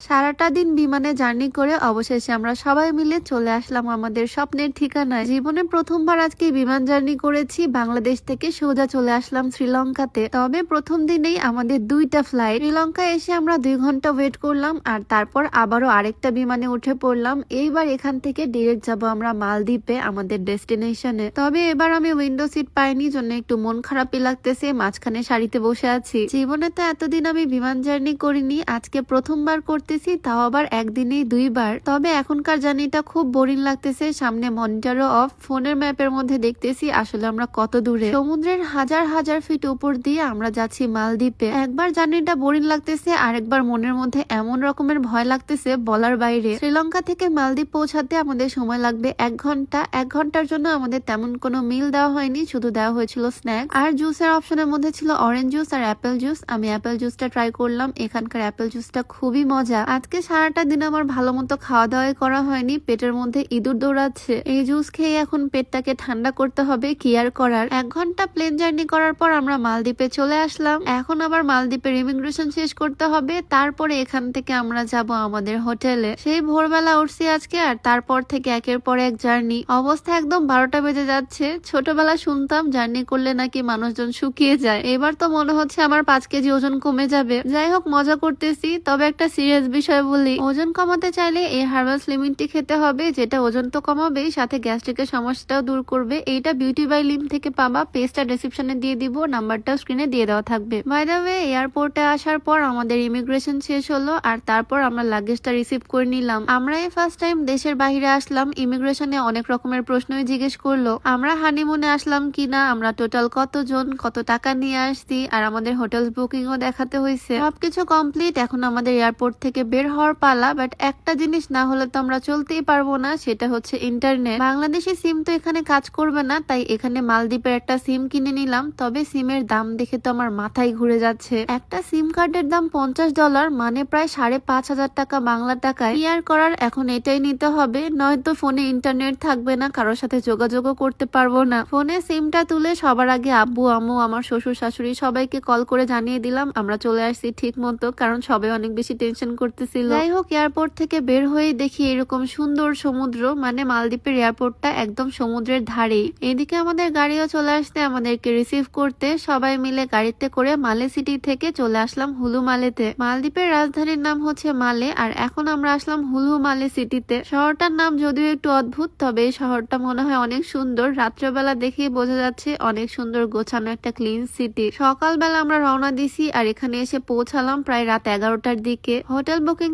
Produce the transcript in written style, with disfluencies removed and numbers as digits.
সারাটা দিন বিমানে জার্নি করে অবশেষে আমরা সবাই মিলে চলে আসলাম আমাদের স্বপ্নের ঠিকানায়। জীবনে প্রথমবার আজকে বিমান জার্নি করেছি, বাংলাদেশ থেকে সোজা চলে আসলাম শ্রীলঙ্কাতে। তবে প্রথম দিনেই আমাদের দুইটা ফ্লাইট। শ্রীলঙ্কায় এসে আমরা 2 ঘন্টা ওয়েট করলাম আর তারপর আবারও আরেকটা বিমানে উঠে পড়লাম। এইবার এখান থেকে ডিরেক্ট যাব আমরা মালদ্বীপে, আমাদের ডেস্টিনেশনে। তবে এবার আমি উইন্ডো সিট পাইনি, জন্য একটু মন খারাপই লাগতেছে। মাঝখানে সারিতে বসে আছি। জীবনে তো এতদিন আমি বিমান জার্নি করিনি, আজকে প্রথমবার করতেছি, তাও আবার একদিনেই 2 বার। তবে এখনকার জার্নিটা খুব বোরিং লাগতেছে। সামনে মনিটরও অফ, ফোনের ম্যাপের মধ্যে দেখতেছি আসলে আমরা কত দূরে। সমুদ্রের হাজার হাজার ফিট উপর দিয়ে আমরা যাচ্ছি মালদ্বীপে। একবার জার্নিটা বোরিং লাগতেছে, আরেকবার মনের মধ্যে এমন রকমের ভয় লাগতেছে বলার বাইরে। শ্রীলঙ্কা থেকে মালদ্বীপ পৌঁছাতে আমাদের সময় লাগবে 1 ঘন্টা। 1 ঘন্টার জন্য আমাদের তেমন কোনো মিল দেওয়া হয়নি, শুধু দেওয়া হয়েছিল স্ন্যাক্স আর জুসের অপশনের মধ্যে ছিল অরেঞ্জ জুস আর অ্যাপেল জুস। আমি অ্যাপেল জুসটা ট্রাই করলাম, এখানকার অ্যাপেল জুসটা খুবই মজা। আজকে সারাটা দিন আমার ভালো মতো খাওয়া দাওয়াই করা হয়নি, পেটের মধ্যে ইঁদুর দৌড়াচ্ছে। এই জুস খেয়ে এখন পেটটাকে ঠান্ডা করতে হবে, কি আর করার। 1 ঘন্টা প্লেন জার্নি করার পর আমরা মালদ্বীপে চলে আসলাম। এখন আবার মালদ্বীপের ইমিগ্রেশন শেষ করতে হবে, তারপরে এখান থেকে আমরা যাব আমাদের হোটেলে। সেই ভোরবেলা উঠছি আজকে, আর তারপর থেকে একের পর এক জার্নি। অবস্থা একদম 12টা বেজে যাচ্ছে। ছোটবেলা শুনতাম জার্নি করলে নাকি মানুষজন শুকিয়ে যায়, এবার তো মনে হচ্ছে আমার 5 কেজি ওজন কমে যাবে। যাই হোক, মজা করতেছি। তবে একটা সিরিয়াস বিষয় বলি, ওজন কমাতে চাইলে এই হার্বাল স্লিমিংটি খেতে হবে, যেটা ওজন তো কমাবেই, সাথে গ্যাস্ট্রিকের সমস্যাটাও দূর করবে। এইটা বিউটি বাই লিম থেকে পাবা, পেজটা ডেসক্রিপশনে দিয়ে দিব, নাম্বারটাও স্ক্রিনে দিয়ে দেওয়া থাকবে। বাই দ্য ওয়ে, এয়ারপোর্টে আসার পর আমাদের ইমিগ্রেশন শেষ হলো, আর তারপর আমরা লাগেজটা রিসিভ করে নিলাম। আমরা এই ফার্স্ট টাইম দেশের বাইরে আসলাম। ইমিগ্রেশনে অনেক রকমের প্রশ্নই জিজ্ঞেস করলো, আমরা হানিমুনে আসলাম কিনা, আমরা টোটাল কতজন, কত টাকা নিয়ে আসছি, আর আমাদের হোটেল বুকিংও দেখাতে হয়েছে। সবকিছু কমপ্লিট। এখন আমাদের এয়ারপোর্ট থেকে বের হওয়ার পালা। বাট একটা জিনিস না হলে তো আমরা চলতেই পারবো না, সেটা হচ্ছে ইন্টারনেট। বাংলাদেশি সিম তো এখানে কাজ করবে না, তাই এখানে মালদ্বীপের একটা সিম কিনে নিলাম। তবে সিমের দাম দেখে তো আমার মাথায় ঘুরে যাচ্ছে। একটা সিম কার্ডের দাম $50, মানে প্রায় 5,500 টাকা বাংলা টাকায়। কি আর করার, এখন এটাই নিতে হবে, নয়তো ফোনে ইন্টারনেট থাকবে না, কারোর সাথে যোগাযোগও করতে পারবো না। ফোনে সিমটা তুলে সবার আগে আব্বু আম্মু, আমার শ্বশুর শাশুড়ি সবাইকে কল করে জানিয়ে দিলাম আমরা চলে আসছি ঠিক মতো, কারণ সবাই অনেক বেশি টেনশন করতেছিল। যাই হোক, এয়ারপোর্ট থেকে বের হয়ে দেখি এরকম সুন্দর সমুদ্র, মানে মালদ্বীপের এয়ারপোর্টটা একদম সমুদ্রের ধারেই। এদিকে আমাদের গাড়িও চলে আসতে আমাদেরকে রিসিভ করতে। সবাই মিলে গাড়িতে করে মালে সিটি থেকে চলে আসলাম হুলু মালেতে। মালদ্বীপের রাজধানীর নাম হচ্ছে মালে, আর এখন আমরা আসলাম হুলু মালে সিটিতে। শহরটার নাম যদিও একটু অদ্ভুত, তবে এই শহরটা মনে হয় অনেক সুন্দর। রাত্রেবেলা দেখেই বোঝা যাচ্ছে অনেক সুন্দর গোছানো একটা ক্লিন সিটি। সকালবেলা আমরা রওনা দিছি, আর এখানে এসে পৌঁছালাম প্রায় রাত 11টার দিকে। Hotel booking